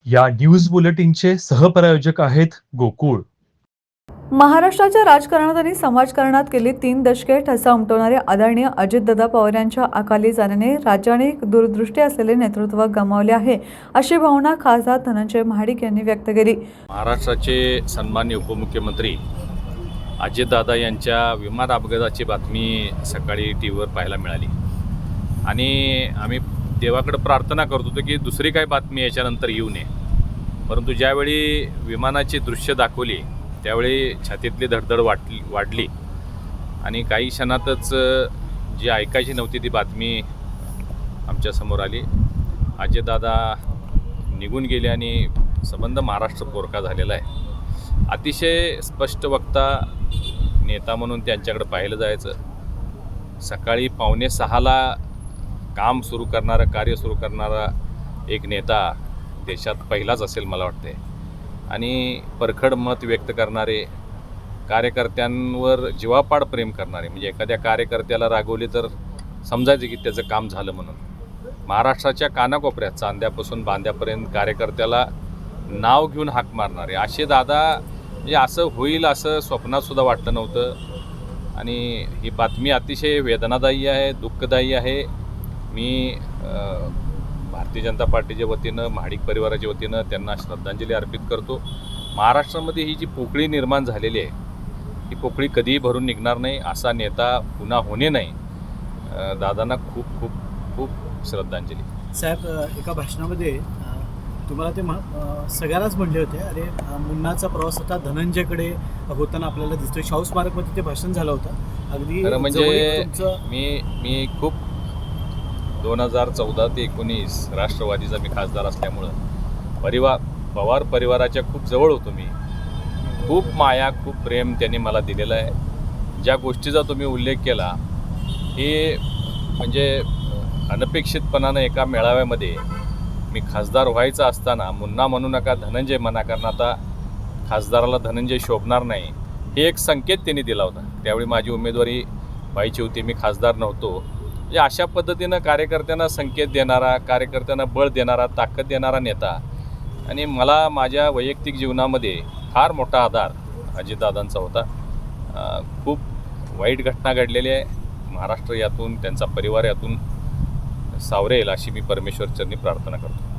या न्यूज बुलेटिनचे सहप्रायोजक आहेत गोकुळ. महाराष्ट्राच्या राजकारणात आणि समाजकारणात गेली 3 दशके ठसा उमटवणारे आदरणीय अजितदादा पवार यांच्या अकाली जाण्याने राज्याने दूरदृष्टी असलेले नेतृत्व गमावले आहे, अशी भावना खासदार धनंजय महाडिक यांनी व्यक्त केली. महाराष्ट्राचे सन्माननीय उपमुख्यमंत्री अजितदादा यांच्या विमान अपघाताची बातमी सकाळी टीव्हीवर पाहायला मिळाली आणि आम्ही देवाकडे प्रार्थना करत होतो की दुसरी काय बातमी याच्यानंतर येऊ नये. परंतु ज्यावेळी विमानाची दृश्य दाखवली त्यावेळी छातीतली धडधड वाढली आणि काही क्षणातच जी ऐकायची नव्हती ती बातमी आमच्यासमोर आली. अजितदादा निघून गेले आणि संबंध महाराष्ट्र पोरका झालेला आहे. अतिशय स्पष्ट वक्ता नेता म्हणून त्यांच्याकडे पाहिलं जायचं. सकाळी 5:45ला काम सुरू करणारा, कार्य सुरू करणारा एक नेता देशात पहिलाच असेल मला वाटते. आणि परखड मत व्यक्त करणारे, कार्यकर्त्यांवर जीवापाड प्रेम करणारे, म्हणजे एखाद्या कार्यकर्त्याला रागवले तर समजायचं की त्याचं काम झालं म्हणून. महाराष्ट्राच्या कानाकोपऱ्यात चांद्यापासून बांद्यापर्यंत कार्यकर्त्याला नाव घेऊन हाक मारणारे असे दादा, म्हणजे असं होईल असं स्वप्नातसुद्धा वाटलं नव्हतं. आणि ही बातमी अतिशय वेदनादायी आहे, दुःखदायी आहे. मी भारतीय जनता पार्टीच्या वतीनं, महाडिक परिवाराच्या वतीनं त्यांना श्रद्धांजली अर्पित करतो. महाराष्ट्रामध्ये ही जी पोकळी निर्माण झालेली आहे, ही पोकळी कधीही भरून निघणार नाही. असा नेता पुन्हा होणे नाही. दादांना खूप खूप खूप श्रद्धांजली. साहेब, एका भाषणामध्ये तुम्हाला ते सगळ्यांनाच म्हणले होते, अरे मुन्नाचा प्रवास आता धनंजयकडे होताना आपल्याला दिसतोय. शाहू स्मारकमध्ये ते भाषण झालं होतं. अगदी खरं म्हणजे मी खूप 2014 ते 19 राष्ट्रवादीचा मी खासदार असल्यामुळं पवार परिवाराच्या खूप जवळ होतो मी. खूप माया, खूप प्रेम त्यांनी मला दिलेलं आहे. ज्या गोष्टीचा तुम्ही उल्लेख केला, हे म्हणजे अनपेक्षितपणानं एका मेळाव्यामध्ये मी खासदार व्हायचा असताना मुन्ना म्हणू नका, धनंजय म्हणा, कारण आता खासदाराला धनंजय शोभणार नाही, हे एक संकेत त्यांनी दिला होता. त्यावेळी माझी उमेदवारी व्हायची होती, मी खासदार नव्हतो. म्हणजे अशा पद्धतीनं कार्यकर्त्यांना संकेत देणारा, कार्यकर्त्यांना बळ देणारा, ताकद देणारा नेता. आणि मला माझ्या वैयक्तिक जीवनामध्ये फार मोठा आधार अजितदादांचा होता. खूप वाईट घटना घडलेली आहे. महाराष्ट्र यातून, त्यांचा परिवार यातून सावरेल अशी मी परमेश्वर चरणी प्रार्थना करतो.